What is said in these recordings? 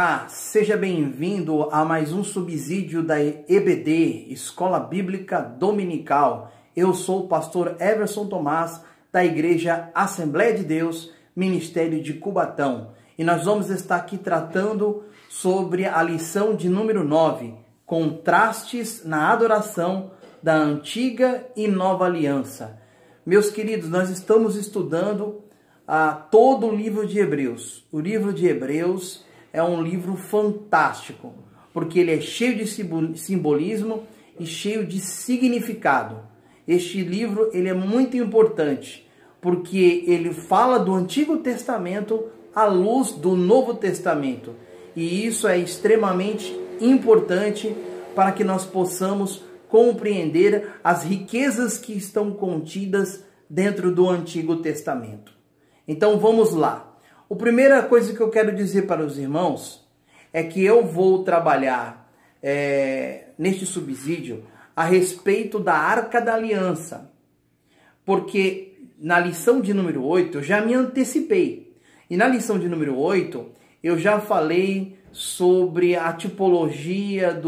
Olá, seja bem-vindo a mais um subsídio da EBD, Escola Bíblica Dominical. Eu sou o pastor Everson Tomás, da Igreja Assembleia de Deus, Ministério de Cubatão. E nós vamos estar aqui tratando sobre a lição de número 9, Contrastes na Adoração da Antiga e Nova Aliança. Meus queridos, nós estamos estudando todo o livro de Hebreus. O livro de Hebreus é um livro fantástico, porque ele é cheio de simbolismo e cheio de significado. Este livro ele é muito importante, porque ele fala do Antigo Testamento à luz do Novo Testamento. E isso é extremamente importante para que nós possamos compreender as riquezas que estão contidas dentro do Antigo Testamento. Então vamos lá. A primeira coisa que eu quero dizer para os irmãos é que eu vou trabalhar neste subsídio a respeito da Arca da Aliança, porque na lição de número 8 eu já me antecipei, e na lição de número 8 eu já falei sobre a tipologia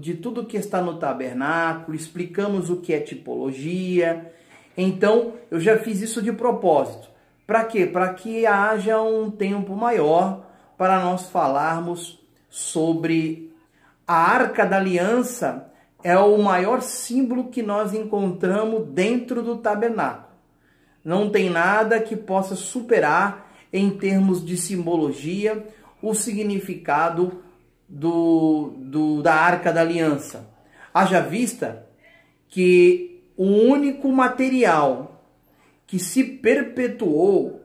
de tudo que está no tabernáculo, explicamos o que é tipologia. Então eu já fiz isso de propósito. Para quê? Para que haja um tempo maior para nós falarmos sobre a Arca da Aliança. É o maior símbolo que nós encontramos dentro do tabernáculo. Não tem nada que possa superar, em termos de simbologia, o significado da Arca da Aliança. Haja vista que o único material que se perpetuou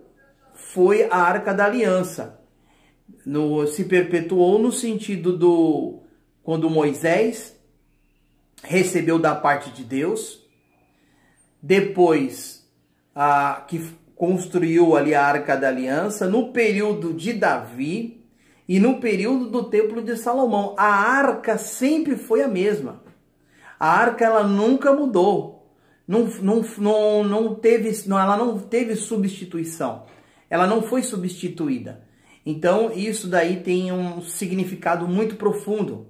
foi a Arca da Aliança. Se perpetuou no sentido quando Moisés recebeu da parte de Deus, depois que construiu ali a Arca da Aliança, no período de Davi e no período do Templo de Salomão. A Arca sempre foi a mesma. A Arca ela nunca mudou. Ela não teve substituição, ela não foi substituída. Então isso daí tem um significado muito profundo,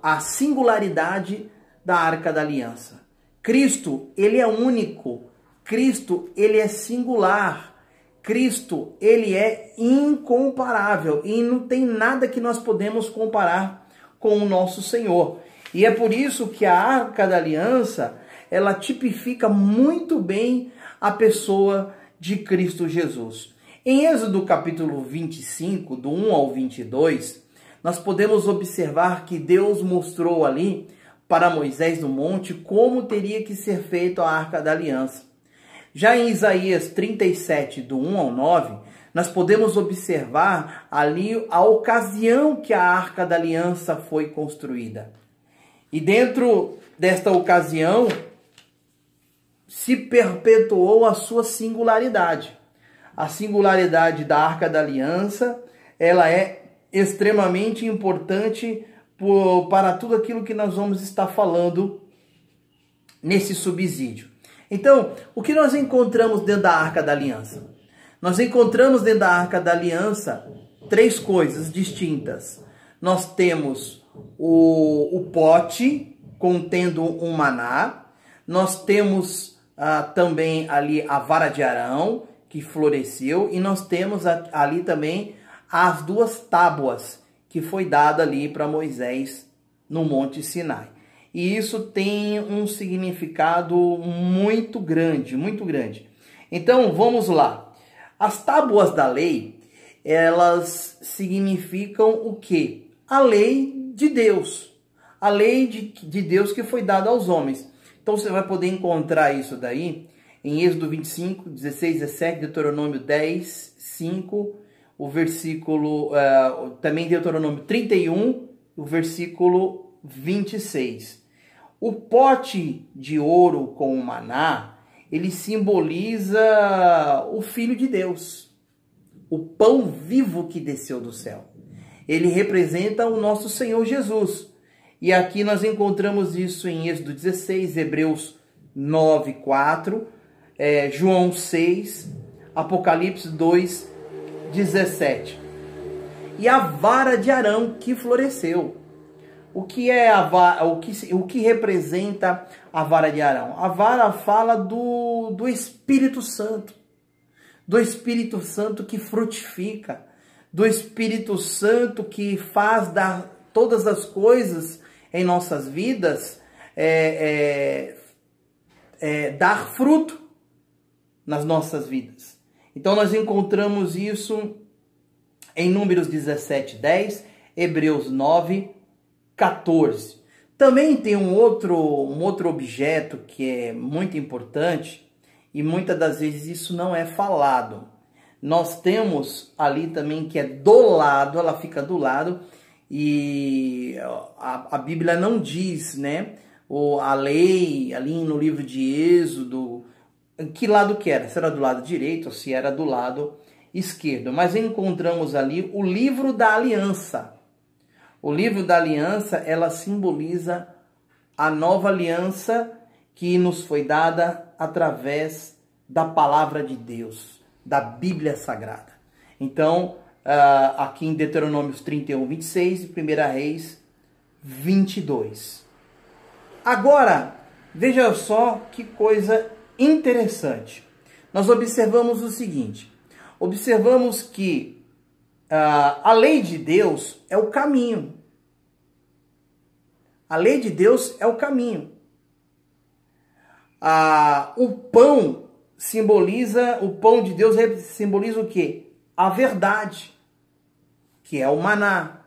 a singularidade da Arca da Aliança. Cristo, ele é único, Cristo, ele é singular, Cristo, ele é incomparável e não tem nada que nós podemos comparar com o nosso Senhor. E é por isso que a Arca da Aliança ela tipifica muito bem a pessoa de Cristo Jesus. Em Êxodo capítulo 25, do 1 ao 22, nós podemos observar que Deus mostrou ali para Moisés no monte como teria que ser feita a Arca da Aliança. Já em Isaías 37, do 1 ao 9, nós podemos observar ali a ocasião que a Arca da Aliança foi construída. E dentro desta ocasião, se perpetuou a sua singularidade. A singularidade da Arca da Aliança, ela é extremamente importante para tudo aquilo que nós vamos estar falando nesse subsídio. Então, o que nós encontramos dentro da Arca da Aliança? Nós encontramos dentro da Arca da Aliança três coisas distintas. Nós temos o pote contendo um maná, nós temos também ali a vara de Arão, que floresceu, e nós temos ali também as duas tábuas, que foi dada ali para Moisés no Monte Sinai. E isso tem um significado muito grande, muito grande. Então, vamos lá. As tábuas da lei, elas significam o quê? A lei de Deus. A lei de Deus que foi dada aos homens. Então você vai poder encontrar isso daí em Êxodo 25, 16, 17, Deuteronômio 10, 5, o versículo, também Deuteronômio 31, o versículo 26. O pote de ouro com o maná, ele simboliza o Filho de Deus, o pão vivo que desceu do céu. Ele representa o nosso Senhor Jesus. E aqui nós encontramos isso em Êxodo 16, Hebreus 9, 4, João 6, Apocalipse 2, 17. e a vara de Arão que floresceu. O que representa a vara de Arão? A vara fala do Espírito Santo. Do Espírito Santo que frutifica. Do Espírito Santo que faz dar todas as coisas em nossas vidas dar fruto nas nossas vidas. Então nós encontramos isso em Números 17:10, Hebreus 9:14. Também tem um outro objeto que é muito importante e muitas das vezes isso não é falado. Nós temos ali também que é do lado, ela fica do lado e a Bíblia não diz, né? A lei ali no livro de Êxodo, que lado que era? Se era do lado direito ou se era do lado esquerdo. Mas encontramos ali o livro da aliança. O livro da aliança, ela simboliza a nova aliança que nos foi dada através da palavra de Deus, da Bíblia Sagrada. Então, aqui em Deuteronômio 31:26 e 1 Reis 22. Agora, veja só que coisa interessante. Nós observamos o seguinte. Observamos que a lei de Deus é o caminho. A lei de Deus é o caminho. O pão de Deus simboliza o quê? A verdade, que é o maná.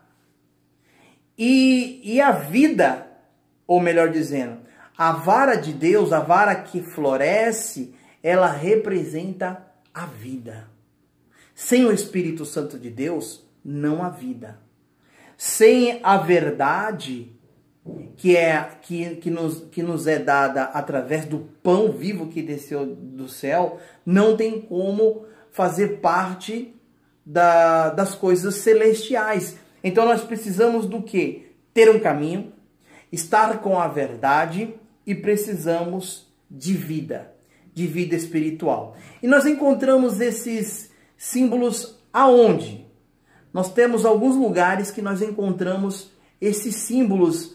E a vida, ou melhor dizendo, a vara de Deus, a vara que floresce, ela representa a vida. Sem o Espírito Santo de Deus, não há vida. Sem a verdade que nos é dada através do pão vivo que desceu do céu, não tem como fazer parte das coisas celestiais. Então nós precisamos do quê? Ter um caminho, estar com a verdade e precisamos de vida espiritual. E nós encontramos esses símbolos aonde? Nós temos alguns lugares que nós encontramos esses símbolos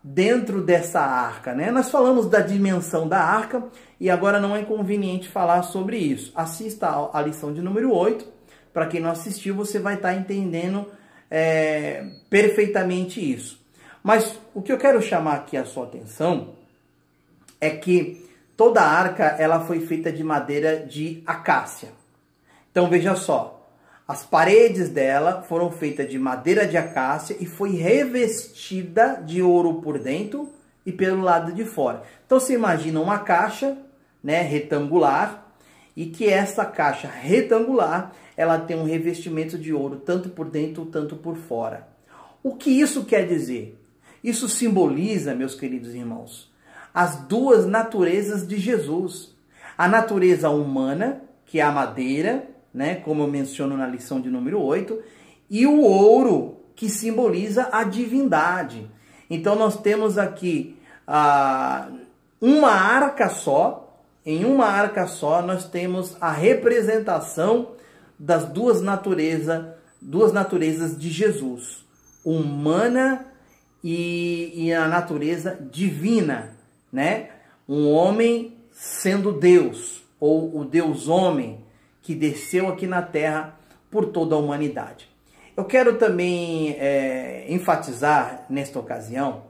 dentro dessa arca, né? Nós falamos da dimensão da arca e agora não é conveniente falar sobre isso. Assista a lição de número 8. Para quem não assistiu, você vai estar entendendo perfeitamente isso. Mas o que eu quero chamar aqui a sua atenção é que toda a arca ela foi feita de madeira de acácia. Então veja só, as paredes dela foram feitas de madeira de acácia e foi revestida de ouro por dentro e pelo lado de fora. Então você imagina uma caixa, né, retangular, e que essa caixa retangular ela tem um revestimento de ouro tanto por dentro tanto por fora. O que isso quer dizer? Isso simboliza, meus queridos irmãos, as duas naturezas de Jesus. A natureza humana, que é a madeira, né, como eu menciono na lição de número 8, e o ouro, que simboliza a divindade. Então nós temos aqui uma arca só, em uma arca só nós temos a representação das duas naturezas de Jesus, humana e a natureza divina, né? Um homem sendo Deus, ou o Deus homem, que desceu aqui na terra por toda a humanidade. Eu quero também enfatizar nesta ocasião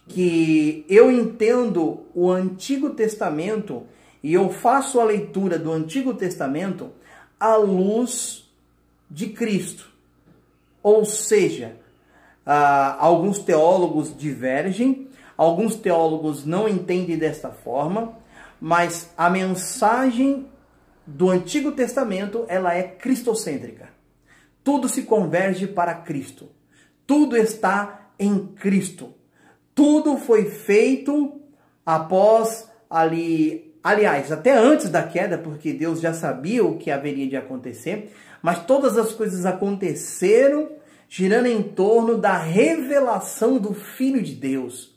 que eu entendo o Antigo Testamento e eu faço a leitura do Antigo Testamento à luz de Cristo. Ou seja, alguns teólogos divergem, alguns teólogos não entendem desta forma, mas a mensagem do Antigo Testamento, ela é cristocêntrica. Tudo se converge para Cristo. Tudo está em Cristo. Tudo foi feito após ali, aliás, até antes da queda, porque Deus já sabia o que haveria de acontecer, mas todas as coisas aconteceram girando em torno da revelação do Filho de Deus,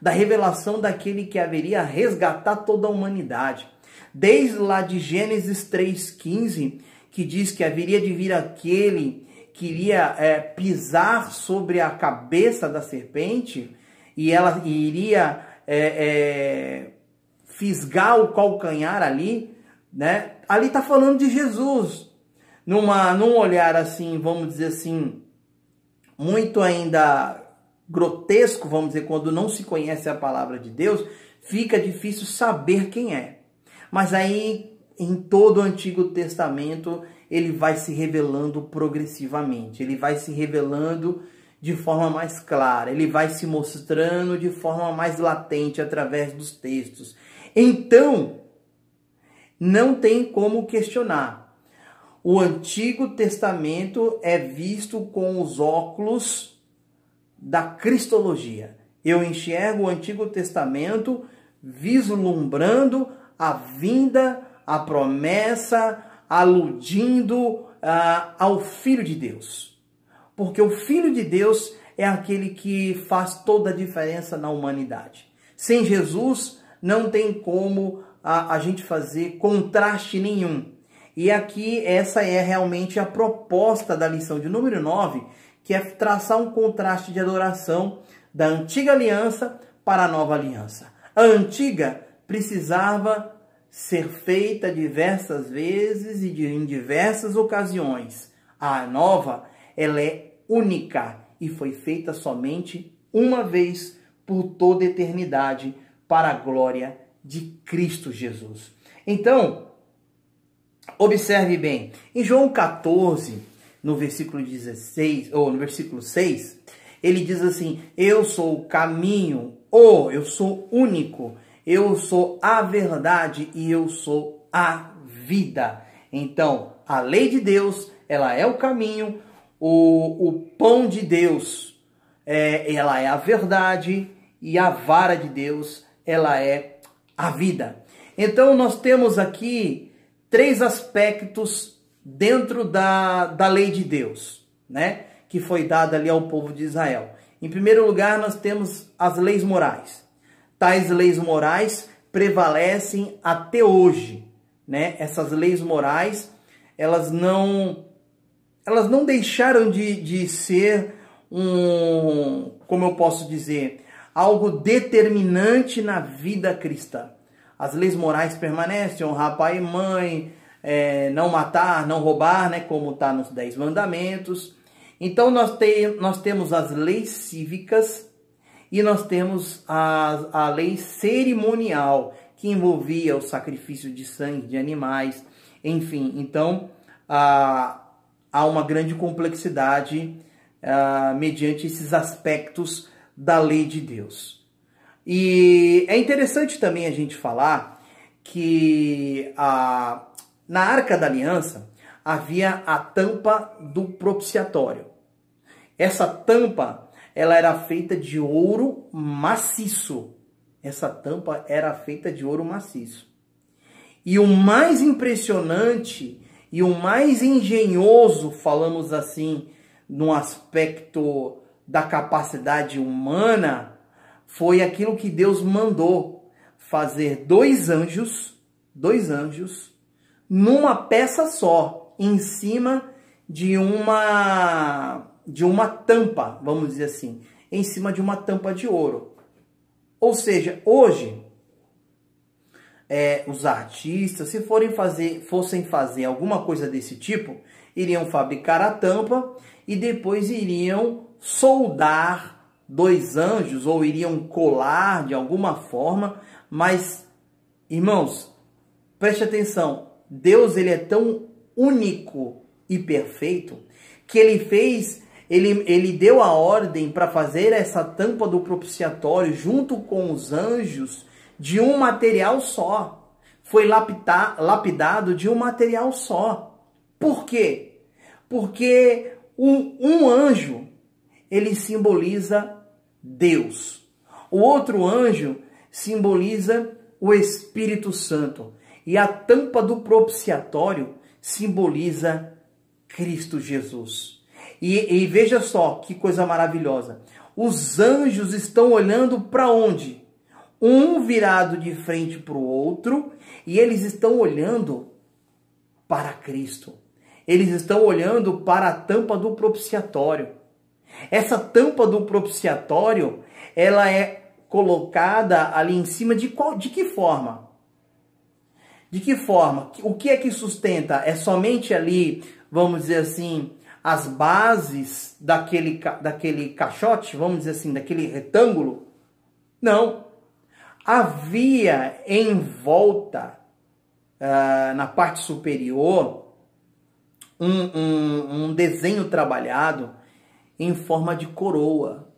da revelação daquele que haveria resgatar toda a humanidade. Desde lá de Gênesis 3,15, que diz que haveria de vir aquele queria pisar sobre a cabeça da serpente e ela iria fisgar o calcanhar ali, né? Ali está falando de Jesus, num olhar assim, vamos dizer assim, muito ainda grotesco, vamos dizer, quando não se conhece a palavra de Deus, fica difícil saber quem é. Mas aí, em todo o Antigo Testamento, ele vai se revelando progressivamente, ele vai se revelando de forma mais clara, ele vai se mostrando de forma mais latente através dos textos. Então, não tem como questionar. O Antigo Testamento é visto com os óculos da cristologia. Eu enxergo o Antigo Testamento vislumbrando a vinda, a promessa, aludindo ao Filho de Deus. Porque o Filho de Deus é aquele que faz toda a diferença na humanidade. Sem Jesus, não tem como a gente fazer contraste nenhum. E aqui, essa é realmente a proposta da lição de número 9, que é traçar um contraste de adoração da antiga aliança para a nova aliança. A antiga precisava ser feita diversas vezes e em diversas ocasiões. A nova, ela é única e foi feita somente uma vez por toda a eternidade para a glória de Cristo Jesus. Então, observe bem, em João 14, no versículo 16, ou no versículo 6, ele diz assim: eu sou o caminho, ou eu sou único, eu sou a verdade e eu sou a vida. Então, a lei de Deus, ela é o caminho, o pão de Deus, ela é a verdade, e a vara de Deus, ela é a vida. Então, nós temos aqui 3 aspectos dentro da lei de Deus, né? Que foi dada ali ao povo de Israel. Em primeiro lugar, nós temos as leis morais. Tais leis morais prevalecem até hoje, né? Essas leis morais, elas não deixaram de ser como eu posso dizer, algo determinante na vida cristã. As leis morais permanecem: honrar pai e mãe, não matar, não roubar, né? Como está nos 10 mandamentos. Então nós temos as leis cívicas e nós temos a lei cerimonial, que envolvia o sacrifício de sangue de animais, enfim. Então há uma grande complexidade mediante esses aspectos da lei de Deus. E é interessante também a gente falar que na Arca da Aliança havia a tampa do propiciatório. Essa tampa, ela era feita de ouro maciço. Essa tampa era feita de ouro maciço. E o mais impressionante e o mais engenhoso, falamos assim, no aspecto da capacidade humana, foi aquilo que Deus mandou: fazer 2 anjos, numa peça só, em cima de uma tampa, vamos dizer assim, em cima de uma tampa de ouro. Ou seja, hoje, os artistas, se fossem fazer alguma coisa desse tipo, iriam fabricar a tampa e depois iriam soldar 2 anjos, ou iriam colar de alguma forma. Mas, irmãos, preste atenção, Deus, ele é tão único e perfeito que ele deu a ordem para fazer essa tampa do propiciatório junto com os anjos de um material só. Foi lapidado de um material só. Por quê? Porque um anjo, ele simboliza Deus. O outro anjo simboliza o Espírito Santo. E a tampa do propiciatório simboliza Cristo Jesus. E veja só que coisa maravilhosa. Os anjos estão olhando para onde? Um virado de frente para o outro, e eles estão olhando para Cristo. Eles estão olhando para a tampa do propiciatório. Essa tampa do propiciatório, ela é colocada ali em cima de que forma? De que forma? O que é que sustenta? É somente ali, vamos dizer assim, as bases daquele caixote, vamos dizer assim, daquele retângulo? Não. Havia em volta, na parte superior, um desenho trabalhado em forma de coroa.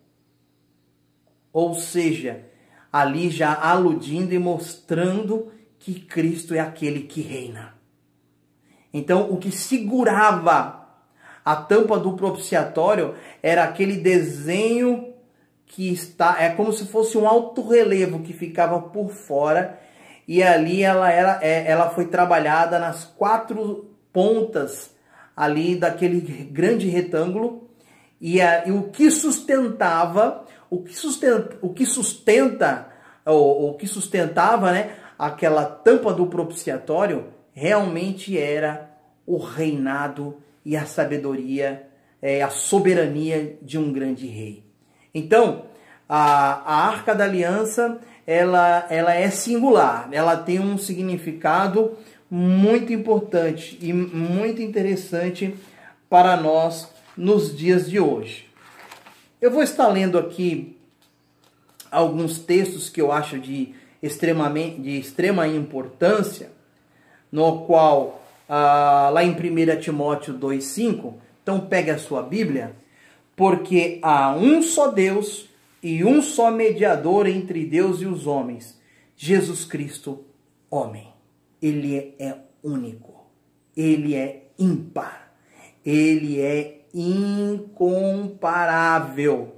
Ou seja, ali já aludindo e mostrando que Cristo é aquele que reina. Então, o que segurava a tampa do propiciatório era aquele desenho que é como se fosse um alto relevo que ficava por fora, e ali ela foi trabalhada nas 4 pontas ali daquele grande retângulo, e o que sustentava, o que sustentava, né, aquela tampa do propiciatório realmente era o reinado e a sabedoria, a soberania de um grande rei. Então, a Arca da Aliança, ela é singular, ela tem um significado muito importante e muito interessante para nós nos dias de hoje. Eu vou estar lendo aqui alguns textos que eu acho de extrema importância, no qual, lá em 1 Timóteo 2,5, então pegue a sua Bíblia, porque há um só Deus e um só mediador entre Deus e os homens, Jesus Cristo, homem. Ele é único, ele é ímpar, ele é incomparável.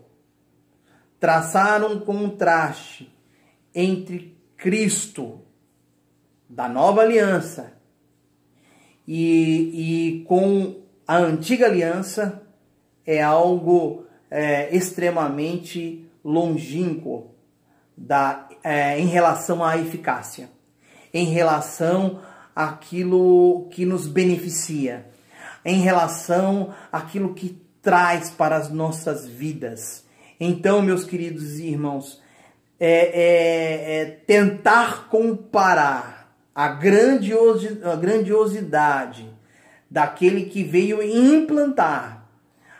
Traçar um contraste entre Cristo da nova aliança e com a antiga aliança é algo extremamente longínquo em relação à eficácia, em relação àquilo que nos beneficia, em relação àquilo que traz para as nossas vidas. Então, meus queridos irmãos, tentar comparar a grandiosidade daquele que veio implantar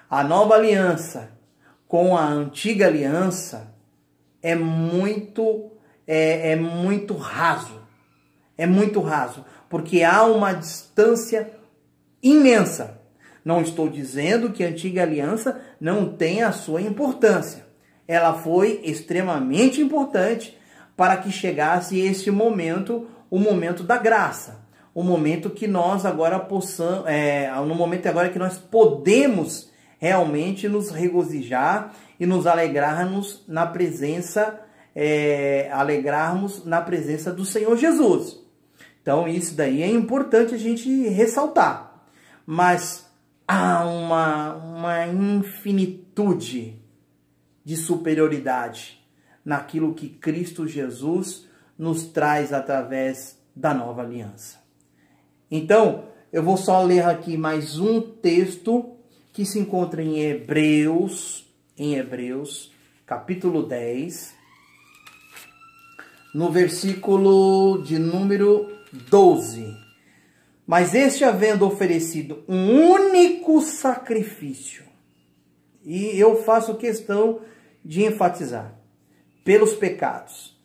a nova aliança com a antiga aliança é muito raso. É muito raso, porque há uma distância imensa. Não estou dizendo que a antiga aliança não tenha a sua importância. Ela foi extremamente importante para que chegasse esse momento, o momento da graça. O momento que nós agora no momento agora que nós podemos realmente nos regozijar e nos alegrarmos na presença do Senhor Jesus. Então isso daí é importante a gente ressaltar. Mas há uma infinitude de superioridade naquilo que Cristo Jesus nos traz através da nova aliança. Então, eu vou só ler aqui mais um texto que se encontra em Hebreus, capítulo 10, no versículo de número 12. Mas este, havendo oferecido um único sacrifício, e eu faço questão de enfatizar, pelos pecados,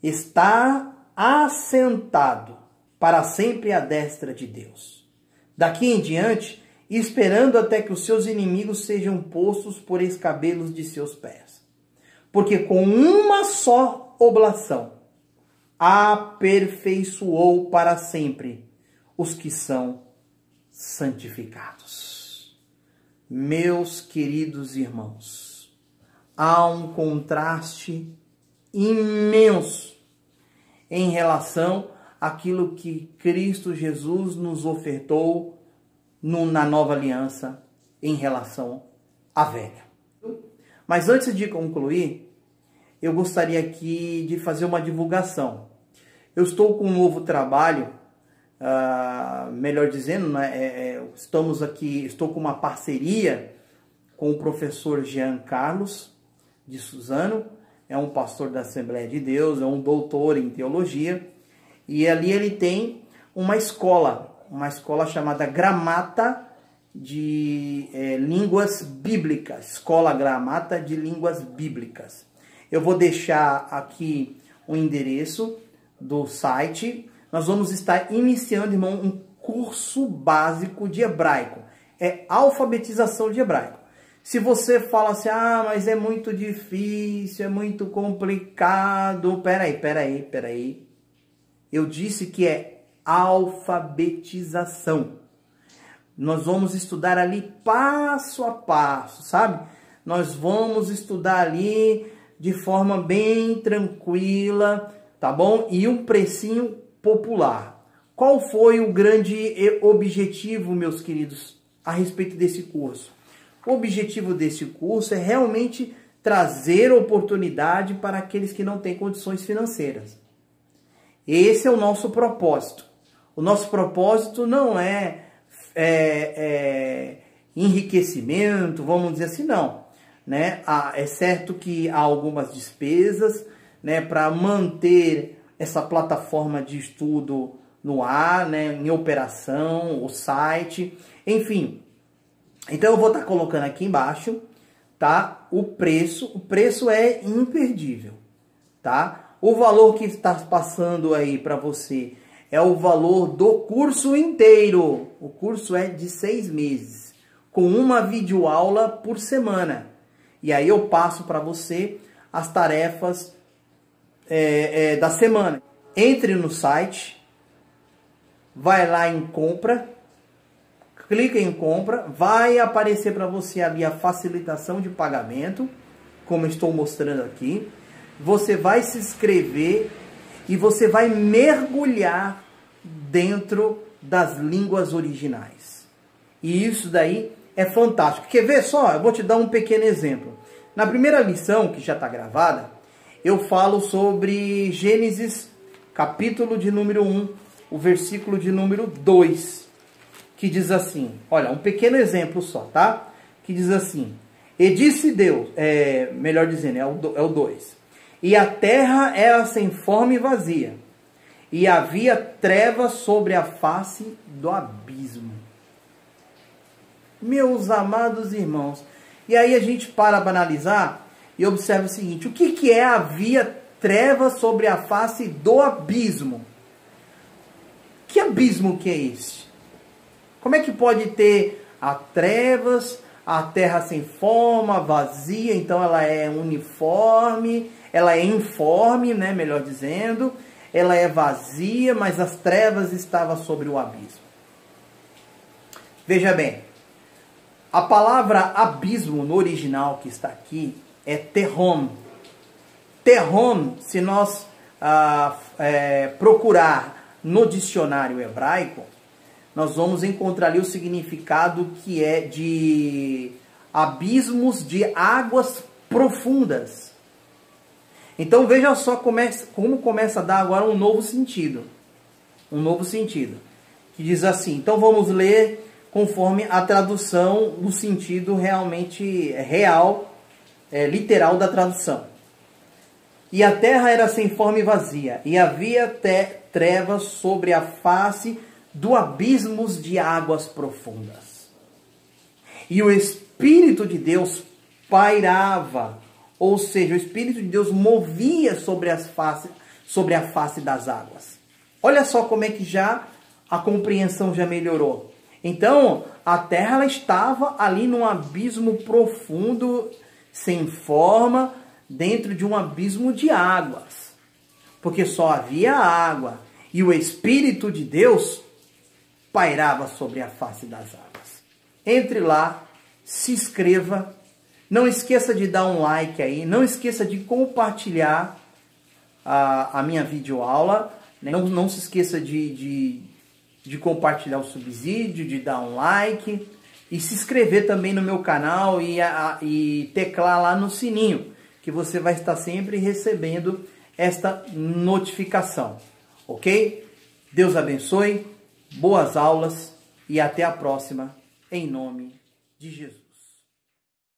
está assentado para sempre à destra de Deus. Daqui em diante, esperando até que os seus inimigos sejam postos por escabelos de seus pés. Porque com uma só oblação aperfeiçoou para sempre os que são santificados. Meus queridos irmãos, há um contraste imenso em relação àquilo que Cristo Jesus nos ofertou na nova aliança em relação à velha. Mas antes de concluir, eu gostaria aqui de fazer uma divulgação. Eu estou com um novo trabalho melhor dizendo, né, estou com uma parceria com o professor Jean Carlos de Suzano, é um pastor da Assembleia de Deus, é um doutor em teologia, e ali ele tem uma escola chamada Gramata de Línguas Bíblicas, Escola Gramata de Línguas Bíblicas. Eu vou deixar aqui o endereço do site. Nós vamos estar iniciando, irmão, um curso básico de hebraico. É alfabetização de hebraico. Se você fala assim, mas é muito difícil, é muito complicado. Peraí. Eu disse que é alfabetização. Nós vamos estudar ali passo a passo, sabe? Nós vamos estudar ali de forma bem tranquila, tá bom? E um precinho popular. Qual foi o grande objetivo, meus queridos, a respeito desse curso? O objetivo desse curso é realmente trazer oportunidade para aqueles que não têm condições financeiras. Esse é o nosso propósito. O nosso propósito não é enriquecimento, vamos dizer assim, não. Né? É certo que há algumas despesas, né, para manter essa plataforma de estudo no ar, né, em operação, o site, enfim. Então eu vou estar colocando aqui embaixo, tá? O preço é imperdível, tá? O valor que está passando aí para você é o valor do curso inteiro. O curso é de 6 meses, com uma videoaula por semana. E aí eu passo para você as tarefas da semana. Entre no site, vai lá em compra, clica em compra, vai aparecer para você ali a facilitação de pagamento, como estou mostrando aqui. Você vai se inscrever e você vai mergulhar dentro das línguas originais. E isso daí é fantástico. Quer ver só? Eu vou te dar um pequeno exemplo. Na primeira lição, que já está gravada, eu falo sobre Gênesis, capítulo de número 1, o versículo de número 2, que diz assim, olha, um pequeno exemplo só, tá? Que diz assim, e disse Deus, melhor dizendo, é o 2, e a terra era sem forma e vazia, e havia trevas sobre a face do abismo. Meus amados irmãos, e aí a gente para analisar e observa o seguinte, o que é havia trevas sobre a face do abismo? Que abismo que é esse? Como é que pode ter a trevas, a terra sem forma, vazia, então ela é uniforme, ela é informe, né, melhor dizendo, ela é vazia, mas as trevas estavam sobre o abismo. Veja bem, a palavra abismo no original que está aqui é terrom. Terrom, se nós procurar no dicionário hebraico, nós vamos encontrar ali o significado que é de abismos de águas profundas. Então veja só como começa a dar agora um novo sentido. Um novo sentido. Que diz assim, então vamos ler conforme a tradução, no sentido realmente real, literal da tradução. E a terra era sem forma e vazia, e havia trevas sobre a face do abismos de águas profundas. E o Espírito de Deus pairava, ou seja, o Espírito de Deus movia sobre a face das águas. Olha só como é que já a compreensão já melhorou. Então, a terra ela estava ali num abismo profundo, sem forma, dentro de um abismo de águas. Porque só havia água. E o Espírito de Deus pairava sobre a face das águas. Entre lá, se inscreva. Não esqueça de dar um like aí. Não esqueça de compartilhar a minha videoaula. Não se esqueça de compartilhar o subsídio, de dar um like e se inscrever também no meu canal e teclar lá no sininho, que você vai estar sempre recebendo esta notificação, ok? Deus abençoe, boas aulas e até a próxima, em nome de Jesus.